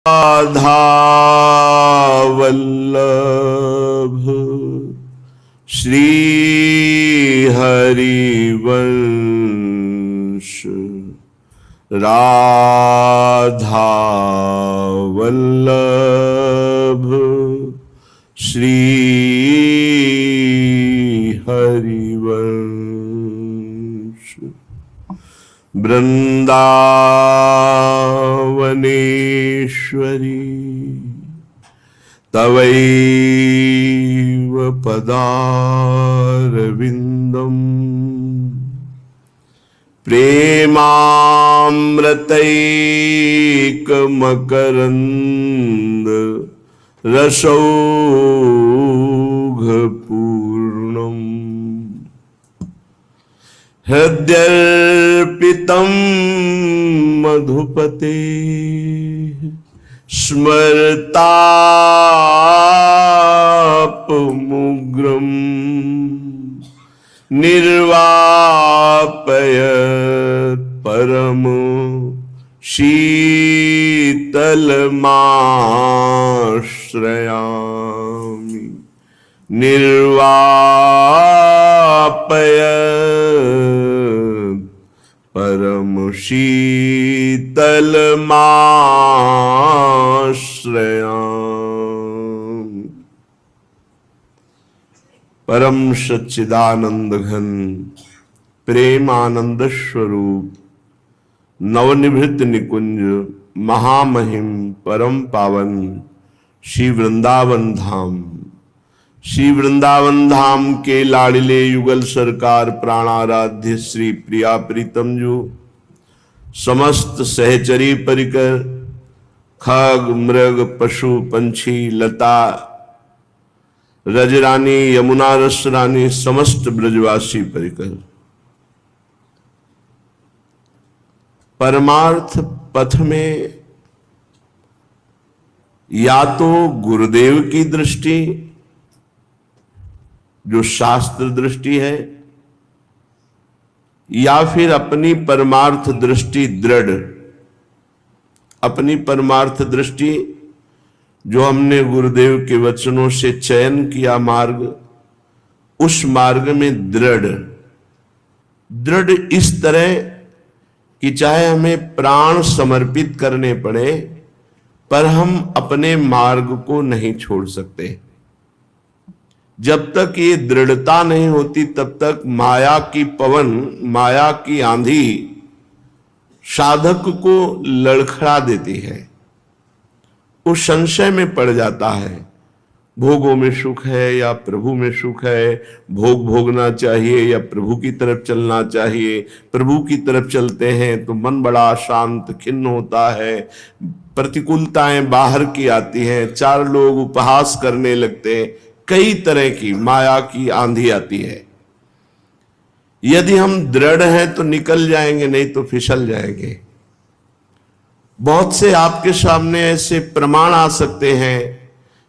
राधा वल्लभ श्री हरिवंश राधा वल्लभ श्री हरिवंश वृंदावनेश्वरी तवैव पदारविन्दम् प्रेमामृतैकमकरन्द रसौघपूर्णम् हृद्यर्पितं मधुपते स्मरतापमुग्रम् निर्वापयत् परम शीतलमाश्रयामि निर्वापयत् परम शीतलमाश्रयामि। परम सच्चिदानंद घन प्रेमानंद स्वरूप नवनिभृत निकुंज महामहिम परम पावन श्री वृंदावन धाम, श्री वृंदावन धाम के लाड़िले युगल सरकार प्राणाराध्य श्री प्रिया प्रीतम जो समस्त सहचरी परिकर खग मृग पशु पंछी लता रजरानी यमुना रस रानी समस्त ब्रजवासी परिकर परमार्थ पथ में या तो गुरुदेव की दृष्टि जो शास्त्र दृष्टि है या फिर अपनी परमार्थ दृष्टि दृढ़, अपनी परमार्थ दृष्टि जो हमने गुरुदेव के वचनों से चयन किया मार्ग, उस मार्ग में दृढ़ दृढ़ इस तरह कि चाहे हमें प्राण समर्पित करने पड़े पर हम अपने मार्ग को नहीं छोड़ सकते। जब तक ये दृढ़ता नहीं होती तब तक माया की पवन, माया की आंधी साधक को लड़खड़ा देती है। वो संशय में पड़ जाता है, भोगों में सुख है या प्रभु में सुख है, भोग भोगना चाहिए या प्रभु की तरफ चलना चाहिए। प्रभु की तरफ चलते हैं तो मन बड़ा शांत खिन्न होता है, प्रतिकूलताएं बाहर की आती हैं, चार लोग उपहास करने लगते हैं, कई तरह की माया की आंधी आती है। यदि हम दृढ़ हैं तो निकल जाएंगे, नहीं तो फिसल जाएंगे। बहुत से आपके सामने ऐसे प्रमाण आ सकते हैं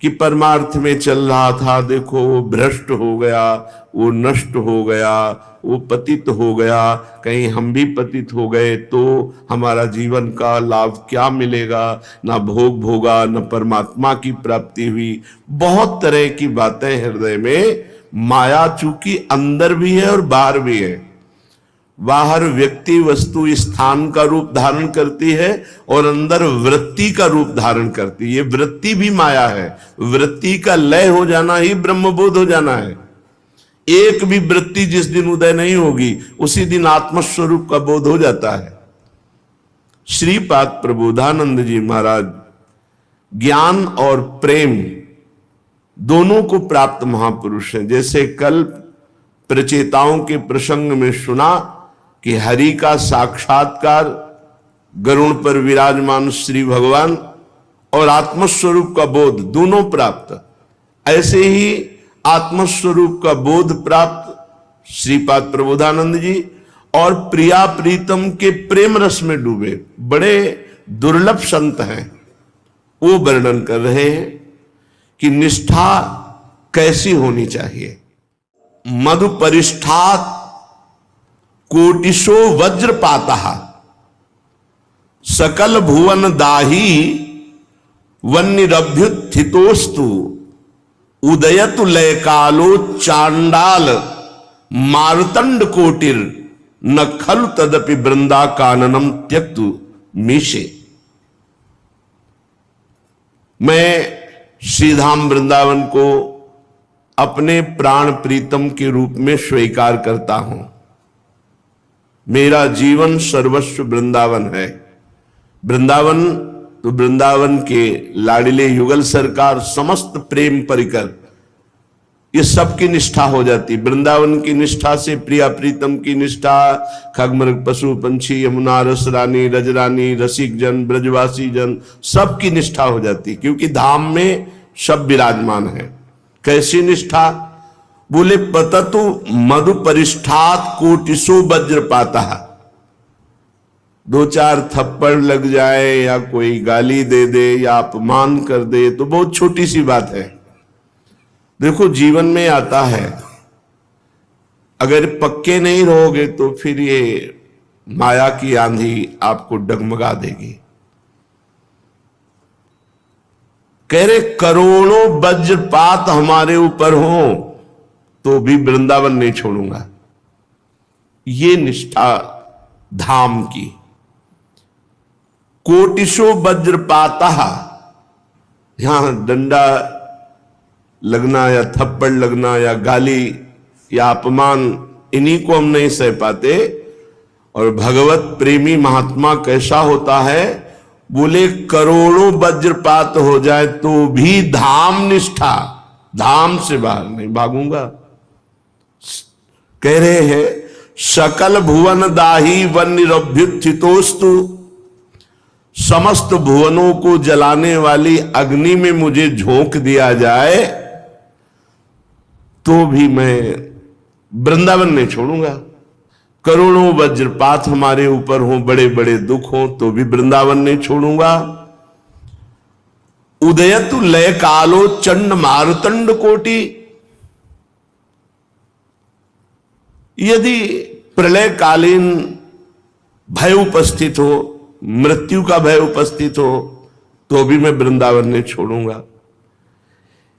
कि परमार्थ में चल रहा था, देखो वो भ्रष्ट हो गया, वो नष्ट हो गया, वो पतित हो गया, कहीं हम भी पतित हो गए तो हमारा जीवन का लाभ क्या मिलेगा, ना भोग भोगा न परमात्मा की प्राप्ति हुई। बहुत तरह की बातें हृदय में, माया चूंकि अंदर भी है और बाहर भी है। बाहर व्यक्ति वस्तु स्थान का रूप धारण करती है और अंदर वृत्ति का रूप धारण करती है। ये वृत्ति भी माया है। वृत्ति का लय हो जाना ही ब्रह्मबोध हो जाना है। एक भी वृत्ति जिस दिन उदय नहीं होगी उसी दिन आत्मस्वरूप का बोध हो जाता है। श्रीपाद प्रबोधानंद जी महाराज ज्ञान और प्रेम दोनों को प्राप्त महापुरुष हैं। जैसे कल प्रचेताओं के प्रसंग में सुना कि हरि का साक्षात्कार गरुड़ पर विराजमान श्री भगवान और आत्मस्वरूप का बोध दोनों प्राप्त, ऐसे ही आत्मस्वरूप का बोध प्राप्त श्रीपाद प्रबोधानंद जी और प्रिया प्रीतम के प्रेम रस में डूबे बड़े दुर्लभ संत हैं। वो वर्णन कर रहे हैं कि निष्ठा कैसी होनी चाहिए। मधु परिष्ठात कोटिशो वज्रपाता सकल भुवन दाही वन्यरभ्युत्थितोस्तु उदयतु लय कालो चांडाल मारतंड कोटिर न खलु तदपि वृंदा काननम त्यक्तु मीशे। मैं श्रीधाम वृंदावन को अपने प्राण प्रीतम के रूप में स्वीकार करता हूं। मेरा जीवन सर्वस्व वृंदावन है। वृंदावन तो वृंदावन के लाडिले युगल सरकार समस्त प्रेम परिकर ये सबकी निष्ठा हो जाती। वृंदावन की निष्ठा से प्रिया प्रीतम की निष्ठा, खगमृग पशु पंछी यमुना रस रानी रजरानी रसिक जन ब्रजवासी जन सबकी निष्ठा हो जाती, क्योंकि धाम में सब विराजमान है। कैसी निष्ठा? बोले पततु मधु परिष्ठात कोटिसो वज्रपाता। दो चार थप्पड़ लग जाए या कोई गाली दे दे या अपमान कर दे तो बहुत छोटी सी बात है। देखो जीवन में आता है, अगर पक्के नहीं रहोगे तो फिर ये माया की आंधी आपको डगमगा देगी। कह रहे करोड़ों वज्रपात हमारे ऊपर हो तो भी वृंदावन नहीं छोड़ूंगा। ये निष्ठा धाम की। कोटिशो वज्रपाता, यहां डंडा लगना या थप्पड़ लगना या गाली या अपमान, इन्हीं को हम नहीं सह पाते। और भगवत प्रेमी महात्मा कैसा होता है? बोले करोड़ों वज्रपात हो जाए तो भी धाम निष्ठा, धाम से बाहर नहीं भागूंगा। कह रहे हैं सकल भुवन दाही वन्यरभ्युत्थितोस्तु, समस्त भुवनों को जलाने वाली अग्नि में मुझे झोंक दिया जाए तो भी मैं वृंदावन नहीं छोड़ूंगा। करोड़ों वज्रपात हमारे ऊपर हो, बड़े बड़े दुख हो तो भी वृंदावन नहीं छोड़ूंगा। उदयतु लय कालो चंड मारुतंड कोटि, यदि प्रलय कालीन भय उपस्थित हो, मृत्यु का भय उपस्थित हो तो भी मैं वृंदावन नहीं छोड़ूंगा।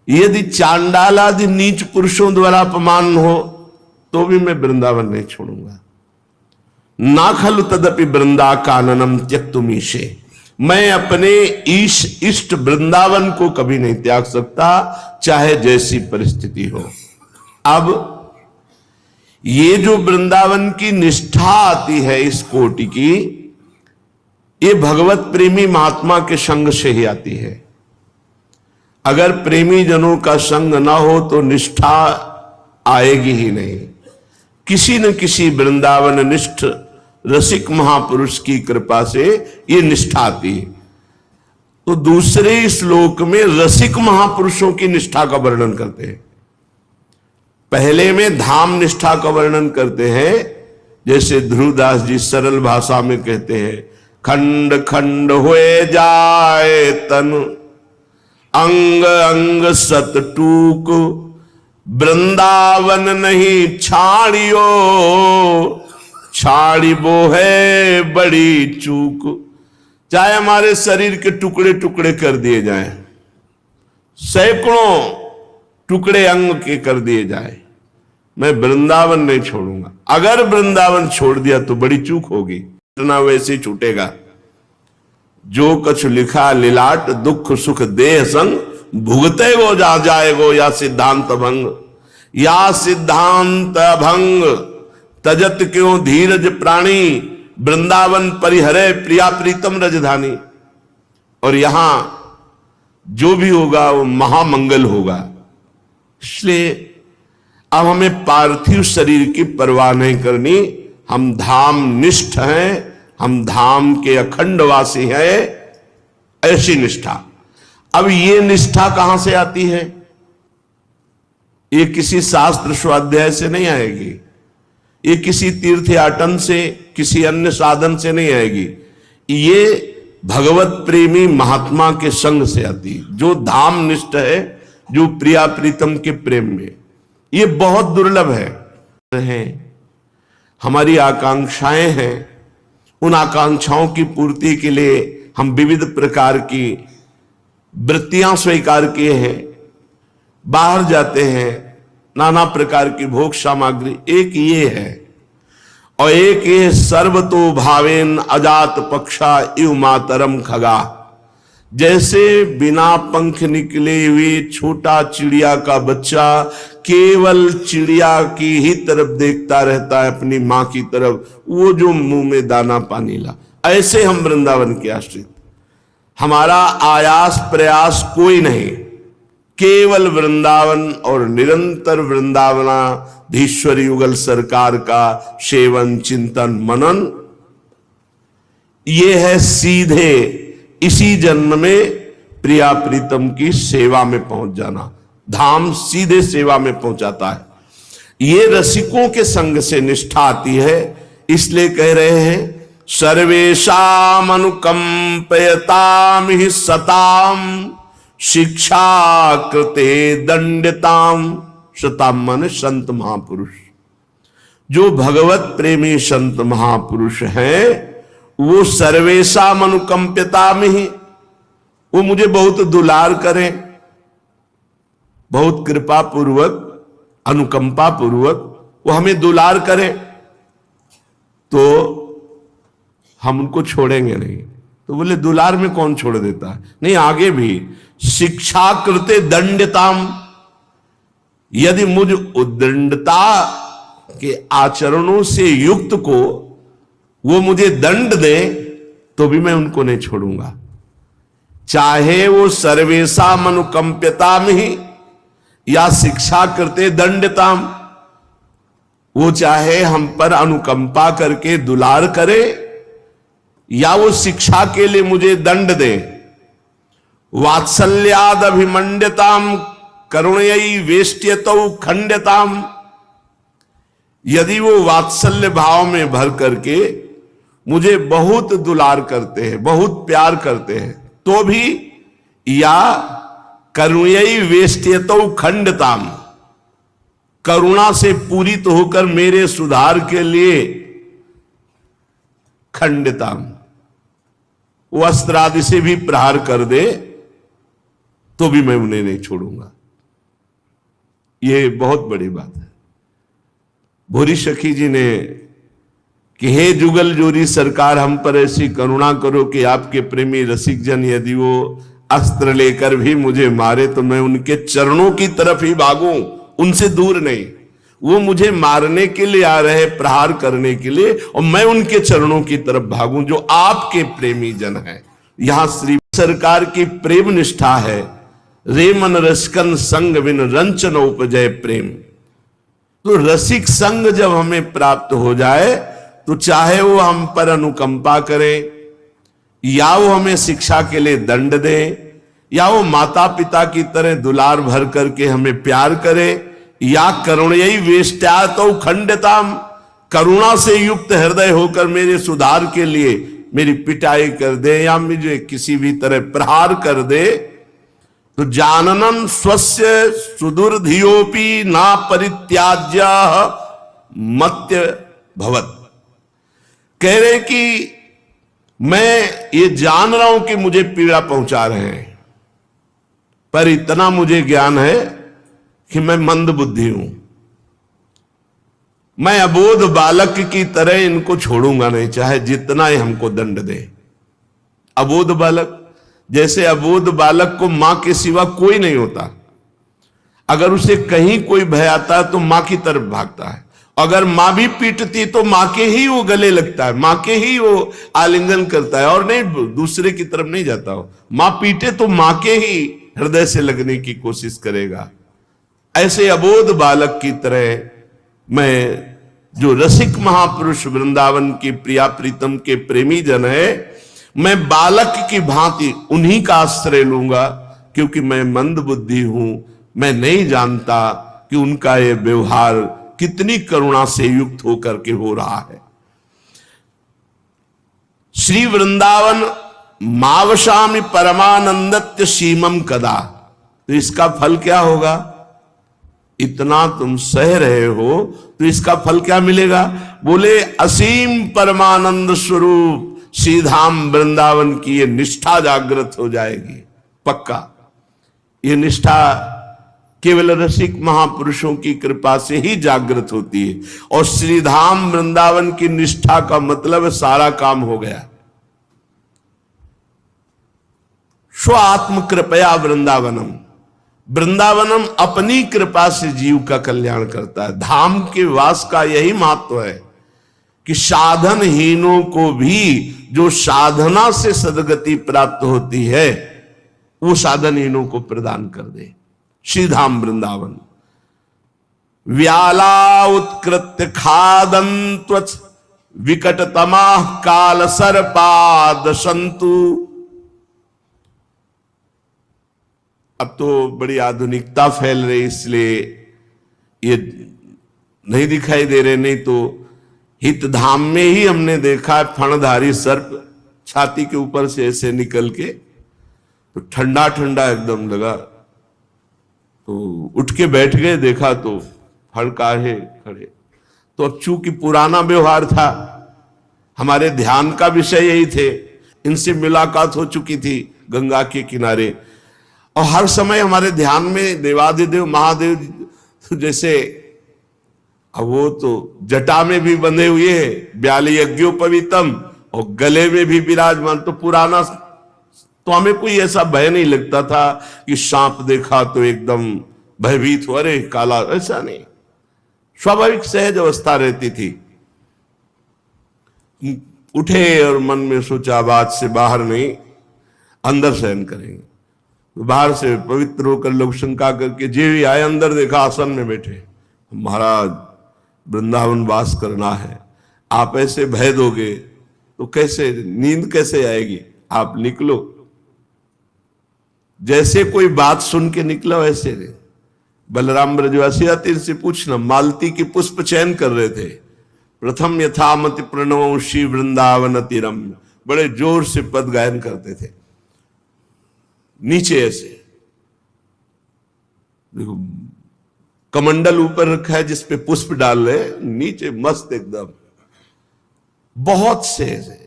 यदि चांडाल आदि नीच पुरुषों द्वारा अपमान हो तो भी मैं वृंदावन नहीं छोड़ूंगा। ना खलु तदपि वृंदा काननम त्यक्तुमीशे, मैं अपने इष्ट वृंदावन को कभी नहीं त्याग सकता, चाहे जैसी परिस्थिति हो। अब ये जो वृंदावन की निष्ठा आती है इस कोटि की, ये भगवत प्रेमी महात्मा के संग से ही आती है। अगर प्रेमी जनों का संग ना हो तो निष्ठा आएगी ही नहीं। किसी न किसी वृंदावन निष्ठ रसिक महापुरुष की कृपा से ये निष्ठा आती है। तो दूसरे श्लोक में रसिक महापुरुषों की निष्ठा का वर्णन करते हैं। पहले में धाम निष्ठा का वर्णन करते हैं, जैसे ध्रुवदास जी सरल भाषा में कहते हैं, खंड खंड हुए जाए तन अंग अंग सत टूक, वृंदावन नहीं छाड़ियो छाड़िबो है बड़ी चूक। चाहे हमारे शरीर के टुकड़े टुकड़े कर दिए जाएं, सैकड़ों टुकड़े अंग के कर दिए जाए, मैं वृंदावन नहीं छोड़ूंगा। अगर वृंदावन छोड़ दिया तो बड़ी चूक होगी, इतना वैसे ही छूटेगा। जो कछ लिखा लिलाट दुख सुख देह संग, भुगते गो जा जाएगो या सिद्धांत भंग। या सिद्धांत भंग तजत क्यों धीरज प्राणी, वृंदावन परिहरे प्रिया प्रीतम रजधानी। और यहां जो भी होगा वो महामंगल होगा। इसलिए अब हमें पार्थिव शरीर की परवाह नहीं करनी, हम धाम निष्ठ हैं, हम धाम के अखंड वासी हैं, ऐसी निष्ठा। अब ये निष्ठा कहां से आती है? ये किसी शास्त्र स्वाध्याय से नहीं आएगी, ये किसी तीर्थयाटन से, किसी अन्य साधन से नहीं आएगी। ये भगवत प्रेमी महात्मा के संग से आती है, जो धाम निष्ठ है, जो प्रिया प्रीतम के प्रेम में। ये बहुत दुर्लभ है। हमारी आकांक्षाएं हैं, उन आकांक्षाओं की पूर्ति के लिए हम विविध प्रकार की वृत्तियां स्वीकार किए हैं, बाहर जाते हैं, नाना प्रकार की भोग सामग्री, एक ये है। और एक ये सर्वतो भावेन अजात पक्षा इव मातरम खगा, जैसे बिना पंख निकले हुए छोटा चिड़िया का बच्चा केवल चिड़िया की ही तरफ देखता रहता है, अपनी मां की तरफ, वो जो मुंह में दाना पानी ला, ऐसे हम वृंदावन के आश्रित। हमारा आयास प्रयास कोई नहीं, केवल वृंदावन और निरंतर वृंदावनाधीश्वर युगल सरकार का सेवन चिंतन मनन, ये है सीधे इसी जन्म में प्रिया प्रीतम की सेवा में पहुंच जाना। धाम सीधे सेवा में पहुंचाता है। ये रसिकों के संग से निष्ठा आती है, इसलिए कह रहे हैं सर्वेषाम अनुकंपयताम हि सताम शिक्षा कृते दंडिताम। सताम माने संत महापुरुष। जो भगवत प्रेमी संत महापुरुष हैं वो सर्वेषाम अनुकंपयताम ही, वो मुझे बहुत दुलार करें, बहुत कृपा पूर्वक अनुकंपा पूर्वक वो हमें दुलार करें, तो हम उनको छोड़ेंगे नहीं। तो बोले दुलार में कौन छोड़ देता है? नहीं, आगे भी शिक्षा कृते दंडताम, यदि मुझ उद्दंडता के आचरणों से युक्त को वो मुझे दंड दे तो भी मैं उनको नहीं छोड़ूंगा। चाहे वो सर्वेषाम अनुकंप्यताम ही या शिक्षा करते दंडताम, वो चाहे हम पर अनुकंपा करके दुलार करे या वो शिक्षा के लिए मुझे दंड दे। वात्सल्याद अभिमंड्यताम करुणयी वेष्ट्यतौ खंड्यताम, यदि वो वात्सल्य भाव में भर करके मुझे बहुत दुलार करते हैं, बहुत प्यार करते हैं, तो भी, या करुणयी वेष्ट्यतौ खंडताम, करुणा से पूरित होकर मेरे सुधार के लिए खंडताम, वस्त्र आदि से भी प्रहार कर दे तो भी मैं उन्हें नहीं छोड़ूंगा। ये बहुत बड़ी बात है। भूरी सखी जी ने कि हे जुगल जोरी सरकार, हम पर ऐसी करुणा करो कि आपके प्रेमी रसिक जन यदि वो अस्त्र लेकर भी मुझे मारे तो मैं उनके चरणों की तरफ ही भागूं, उनसे दूर नहीं। वो मुझे मारने के लिए आ रहे, प्रहार करने के लिए, और मैं उनके चरणों की तरफ भागूं जो आपके प्रेमी जन है। यहां श्री सरकार की प्रेम निष्ठा है। रे मन रसकन संग बिन रंचन उपजय प्रेम। तो रसिक संग जब हमें प्राप्त हो जाए तो चाहे वो हम पर अनुकंपा करे, या वो हमें शिक्षा के लिए दंड दे, या वो माता पिता की तरह दुलार भर करके हमें प्यार करे, या करुणयी वेष्ट्यातौ खंडताम, करुणा से युक्त हृदय होकर मेरे सुधार के लिए मेरी पिटाई कर दे या मुझे किसी भी तरह प्रहार कर दे, तो जाननन स्वस्य सुदुर्धियोपि ना परित्याज्य मत्य भवत। कह रहे कि मैं ये जान रहा हूं कि मुझे पीड़ा पहुंचा रहे हैं, पर इतना मुझे ज्ञान है कि मैं मंद बुद्धि हूं। मैं अबोध बालक की तरह इनको छोड़ूंगा नहीं, चाहे जितना ही हमको दंड दे। अबोध बालक, जैसे अबोध बालक को मां के सिवा कोई नहीं होता। अगर उसे कहीं कोई भय आता है तो मां की तरफ भागता है। अगर मां भी पीटती तो मां के ही वो गले लगता है, मां के ही वो आलिंगन करता है, और नहीं दूसरे की तरफ नहीं जाता हो। मां पीटे तो मां के ही हृदय से लगने की कोशिश करेगा। ऐसे अबोध बालक की तरह मैं, जो रसिक महापुरुष वृंदावन की प्रिया प्रीतम के प्रेमी जन है, मैं बालक की भांति उन्हीं का आश्रय लूंगा, क्योंकि मैं मंद बुद्धि हूं। मैं नहीं जानता कि उनका ये व्यवहार कितनी करुणा से युक्त होकर के हो रहा है। श्री वृंदावन मावशामि परमानंदत्य सीमम कदा। तो इसका फल क्या होगा? इतना तुम सह रहे हो तो इसका फल क्या मिलेगा? बोले असीम परमानंद स्वरूप श्रीधाम वृंदावन की ये निष्ठा जागृत हो जाएगी। पक्का। ये निष्ठा केवल रसिक महापुरुषों की कृपा से ही जागृत होती है। और श्रीधाम वृंदावन की निष्ठा का मतलब सारा काम हो गया। स्व आत्म कृपया वृंदावनम, वृंदावनम अपनी कृपा से जीव का कल्याण करता है। धाम के वास का यही महत्व है कि साधनहीनों को भी जो साधना से सदगति प्राप्त होती है वो साधनहीनों को प्रदान कर दे। श्रीधाम वृंदावन। व्याला उत्कृत्य खादन्त्वच विकटतमा काल सर्पाद संतु। अब तो बड़ी आधुनिकता फैल रही, इसलिए ये नहीं दिखाई दे रहे। नहीं तो हित धाम में ही हमने देखा फणधारी सर्प छाती के ऊपर से ऐसे निकल के, तो ठंडा ठंडा एकदम लगा, तो उठ के बैठ गए, देखा तो फड़काहे खड़े। तो अब चूंकि पुराना व्यवहार था, हमारे ध्यान का विषय यही थे, इनसे मुलाकात हो चुकी थी गंगा के किनारे, और हर समय हमारे ध्यान में देवादिदेव महादेव जैसे, अब वो तो जटा में भी बंधे हुए हैं, ब्याली यज्ञोपवीतम, और गले में भी विराजमान। तो पुराना तो हमें कोई ऐसा भय नहीं लगता था कि सांप देखा तो एकदम भयभीत हो, अरे काला, ऐसा नहीं। स्वाभाविक सहज अवस्था रहती थी। उठे और मन में सोचा बात से बाहर नहीं, अंदर शयन करेंगे। तो बाहर से पवित्र होकर लोग शंका करके जे भी आए, अंदर देखा आसन में बैठे, महाराज वृंदावन वास करना है, आप ऐसे भय दोगे तो कैसे, नींद कैसे आएगी, आप निकलो। जैसे कोई बात सुन के निकला वैसे नहीं। बलराम ब्रजवासी आते, इनसे पूछना, मालती की पुष्प चयन कर रहे थे। प्रथम यथामति प्रणव श्री वृंदावन तिरम, बड़े जोर से पद गायन करते थे। नीचे ऐसे देखो कमंडल ऊपर रखा है जिसपे पुष्प डाल रहे, नीचे मस्त एकदम, बहुत से ऐसे।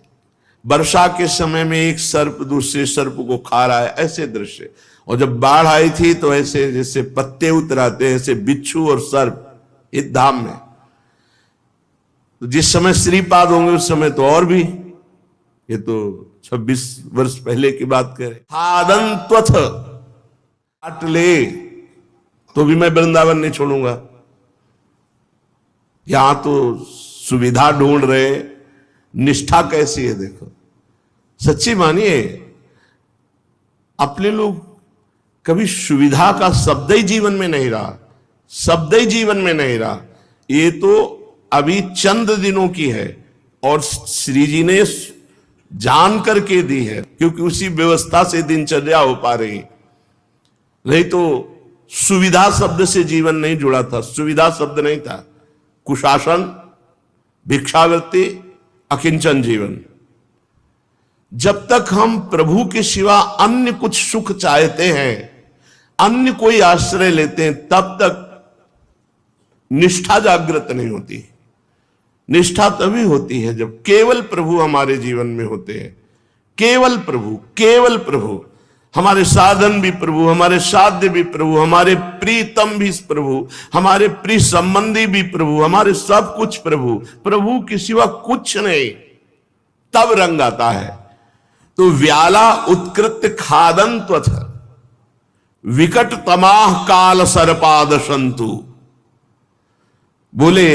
वर्षा के समय में एक सर्प दूसरे सर्प को खा रहा है, ऐसे दृश्य। और जब बाढ़ आई थी तो ऐसे जैसे पत्ते उतराते हैं, ऐसे बिच्छू और सर्प इस धाम में। तो जिस समय श्रीपाद होंगे उस समय तो और भी, ये तो 26 वर्ष पहले की बात करें। खादन्त्वथ, काट ले तो भी मैं वृंदावन नहीं छोड़ूंगा। यहां तो सुविधा ढूंढ रहे, निष्ठा कैसी है देखो। सच्ची मानिए, अपने लोग कभी सुविधा का शब्द ही जीवन में नहीं रहा, शब्द ही जीवन में नहीं रहा। ये तो अभी चंद दिनों की है, और श्री जी ने जान करके दी है, क्योंकि उसी व्यवस्था से दिनचर्या हो पा रही। नहीं तो सुविधा शब्द से जीवन नहीं जुड़ा था, सुविधा शब्द नहीं था। कुशासन, भिक्षावृत्ति, अकिंचन जीवन। जब तक हम प्रभु के सिवा अन्य कुछ सुख चाहते हैं, अन्य कोई आश्रय लेते हैं, तब तक निष्ठा जागृत नहीं होती। निष्ठा तभी होती है जब केवल प्रभु हमारे जीवन में होते हैं। केवल प्रभु, केवल प्रभु। हमारे साधन भी प्रभु, हमारे साध्य भी प्रभु, हमारे प्रीतम भी प्रभु, हमारे प्रिय संबंधी भी प्रभु, हमारे सब कुछ प्रभु। प्रभु के सिवा कुछ नहीं, तब रंग आता है। तो व्याला उत्कृत्य खादन्त्वथ विकट तमाह काल सर्पाद संतु। बोले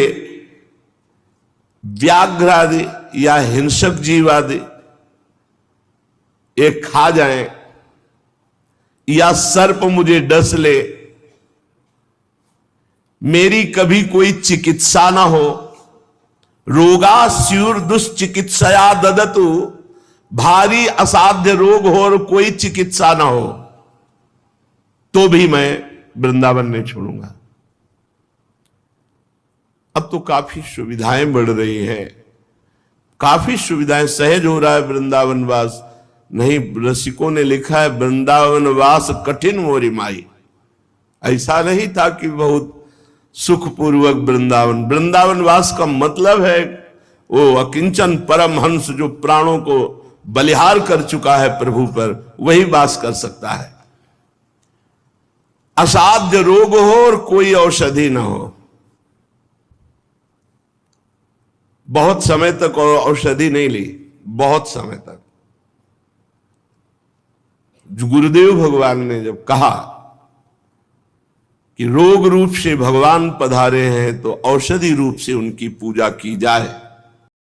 व्याघ्र आदि या हिंसक जीव आदि एक खा जाए, या सर्प मुझे डस ले, मेरी कभी कोई चिकित्सा ना हो। रोगा स्यूर दुष्चिकित्सया ददतु, भारी असाध्य रोग हो और कोई चिकित्सा ना हो, तो भी मैं वृंदावन नहीं छोड़ूंगा। अब तो काफी सुविधाएं बढ़ रही हैं, काफी सुविधाएं, सहज हो रहा है वृंदावन वास। नहीं, रसिकों ने लिखा है वृंदावन वास कठिन मोरी माई। ऐसा नहीं था कि बहुत सुखपूर्वक वृंदावन। वृंदावन वास का मतलब है वो अकिंचन परम हंस जो प्राणों को बलिहार कर चुका है प्रभु पर, वही वास कर सकता है। असाध्य रोग हो और कोई औषधि ना हो, बहुत समय तक औषधि नहीं ली, बहुत समय तक। गुरुदेव भगवान ने जब कहा कि रोग रूप से भगवान पधारे हैं तो औषधि रूप से उनकी पूजा की जाए,